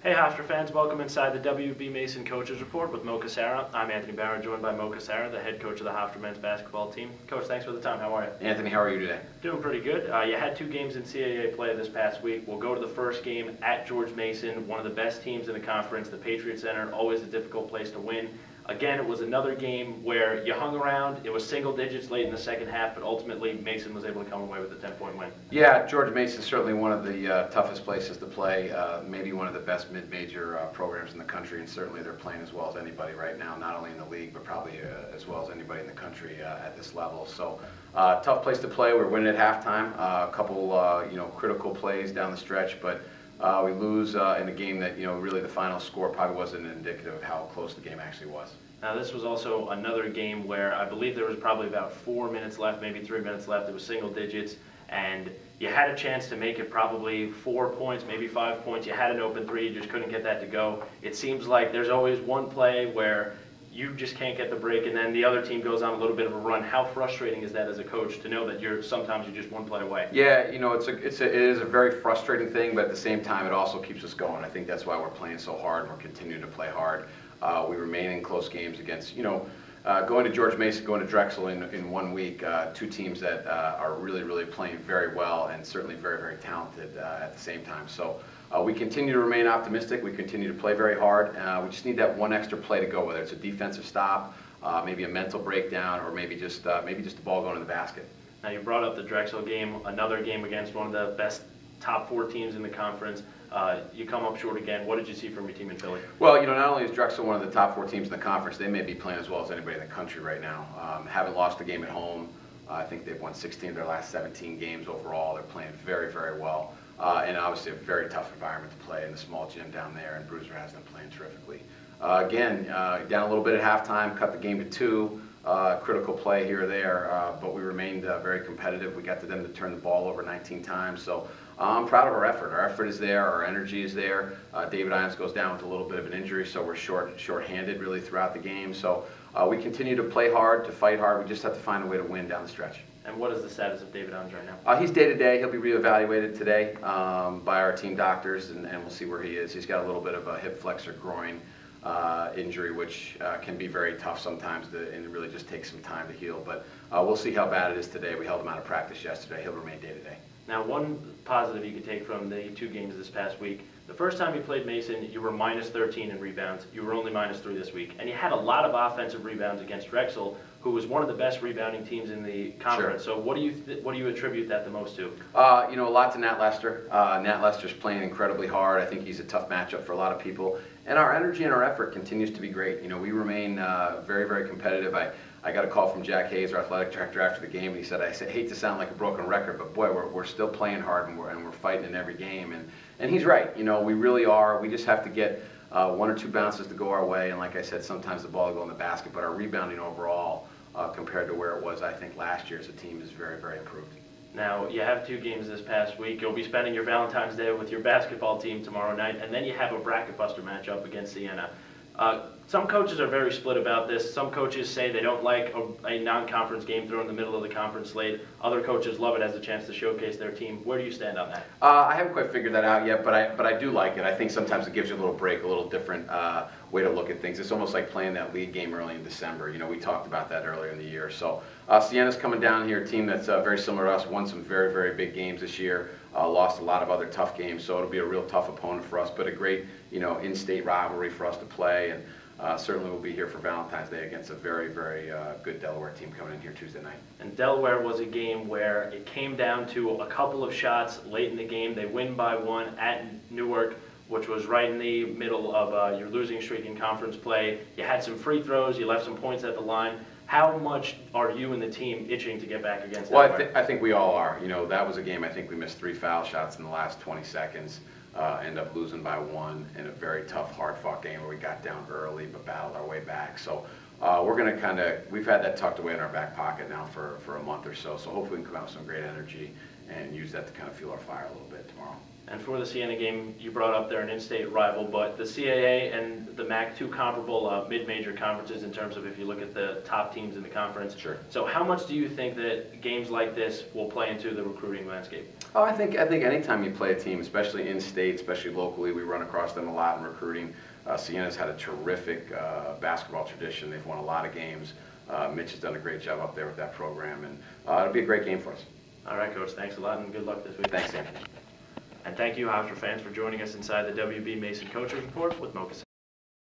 Hey Hofstra fans, welcome inside the WB Mason Coaches Report with Mo Cassara. I'm Anthony Barrett, joined by Mo Cassara, the head coach of the Hofstra men's basketball team. Coach, thanks for the time. How are you? Anthony, how are you today? Doing pretty good. You had two games in CAA play this past week. We'll go to the first game at George Mason, one of the best teams in the conference, the Patriot Center, always a difficult place to win. Again, it was another game where you hung around. It was single digits late in the second half, but ultimately Mason was able to come away with a 10-point win. Yeah, George Mason is certainly one of the toughest places to play, maybe one of the best mid-major programs in the country, and certainly they're playing as well as anybody right now, not only in the league, but probably as well as anybody in the country at this level. So, tough place to play. We're winning at halftime, a couple critical plays down the stretch, but we lose in a game that, really the final score probably wasn't indicative of how close the game actually was. Now this was also another game where I believe there was probably about 4 minutes left, maybe 3 minutes left. It was single digits, and you had a chance to make it probably 4 points, maybe 5 points. You had an open three, you just couldn't get that to go. It seems like there's always one play where you just can't get the break, and then the other team goes on a little bit of a run. How frustrating is that as a coach to know that sometimes you're just one play away? Yeah, it is a very frustrating thing, but at the same time, it also keeps us going. I think that's why we're playing so hard and we're continuing to play hard. We remain in close games against, going to George Mason, going to Drexel in 1 week, two teams that are really playing very well and certainly very talented at the same time. So we continue to remain optimistic. We continue to play very hard. We just need that one extra play to go, whether it's a defensive stop, maybe a mental breakdown, or maybe just the ball going in the basket. Now you brought up the Drexel game, another game against one of the best top 4 teams in the conference. You come up short again. What did you see from your team in Philly? Well, not only is Drexel one of the top 4 teams in the conference, they may be playing as well as anybody in the country right now. Haven't lost a game at home. I think they've won 16 of their last 17 games overall. They're playing very well. And obviously a very tough environment to play in the small gym down there, and Bruiser has them playing terrifically. Again, down a little bit at halftime, cut the game to 2. Critical play here or there, but we remained very competitive. We got to them to turn the ball over 19 times, so I'm proud of our effort. Our effort is there, our energy is there. David Iams goes down with a little bit of an injury, so we're short-handed really throughout the game. So we continue to play hard, to fight hard. We just have to find a way to win down the stretch. And what is the status of David Iams right now? He's day-to-day. He'll be reevaluated today by our team doctors, and we'll see where he is. He's got a little bit of a hip flexor groin injury, which can be very tough sometimes, and it really just takes some time to heal. But we'll see how bad it is today. We held him out of practice yesterday. He'll remain day-to-day. Now, one positive you could take from the 2 games this past week, the first time you played Mason, you were minus 13 in rebounds. You were only minus 3 this week. And you had a lot of offensive rebounds against Drexel, who was one of the best rebounding teams in the conference. Sure. So what do you attribute that the most to? A lot to Nat Lester. Nat Lester's playing incredibly hard. I think he's a tough matchup for a lot of people. And our energy and our effort continues to be great. We remain very competitive. I got a call from Jack Hayes, our athletic director, after the game, and he said, I hate to sound like a broken record, but boy, we're still playing hard, and we're fighting in every game. And he's right. We really are. We just have to get 1 or 2 bounces to go our way, and like I said, sometimes the ball will go in the basket, but our rebounding overall, compared to where it was, I think, last year as a team, is very improved. Now, you have 2 games this past week. You'll be spending your Valentine's Day with your basketball team tomorrow night, and then you have a bracket buster matchup against Siena. Some coaches are very split about this. Some coaches say they don't like a non-conference game thrown in the middle of the conference slate. Other coaches love it as a chance to showcase their team. Where do you stand on that? I haven't quite figured that out yet, but I do like it. I think sometimes it gives you a little break, a little different way to look at things. It's almost like playing that league game early in December. We talked about that earlier in the year. So Siena's coming down here, a team that's very similar to us, won some very big games this year, lost a lot of other tough games, so it'll be a real tough opponent for us, but a great in-state rivalry for us to play. And certainly we'll be here for Valentine's Day against a very good Delaware team coming in here Tuesday night. And Delaware was a game where it came down to a couple of shots late in the game. They win by 1 at Newark, which was right in the middle of your losing streak in conference play. You had some free throws. You left some points at the line. How much are you and the team itching to get back against Delaware? Well, I think we all are. That was a game, I think we missed 3 foul shots in the last 20 seconds. End up losing by 1 in a very tough, hard-fought game where we got down early but battled our way back. So we're going to we've had that tucked away in our back pocket now for a month or so. So hopefully we can come out with some great energy and use that to kind of fuel our fire a little bit tomorrow. And for the Siena game, you brought up they're an in-state rival, but the CAA and the MAC, two comparable mid-major conferences in terms of if you look at the top teams in the conference. Sure. So how much do you think that games like this will play into the recruiting landscape? Oh, I think anytime you play a team, especially in-state, especially locally, we run across them a lot in recruiting. Siena's had a terrific basketball tradition. They've won a lot of games. Mitch has done a great job up there with that program, and it'll be a great game for us. All right, Coach. Thanks a lot, and good luck this week. Thanks, Anthony. And thank you, Hofstra fans, for joining us inside the WB Mason Coaches Report with Mo Cassara.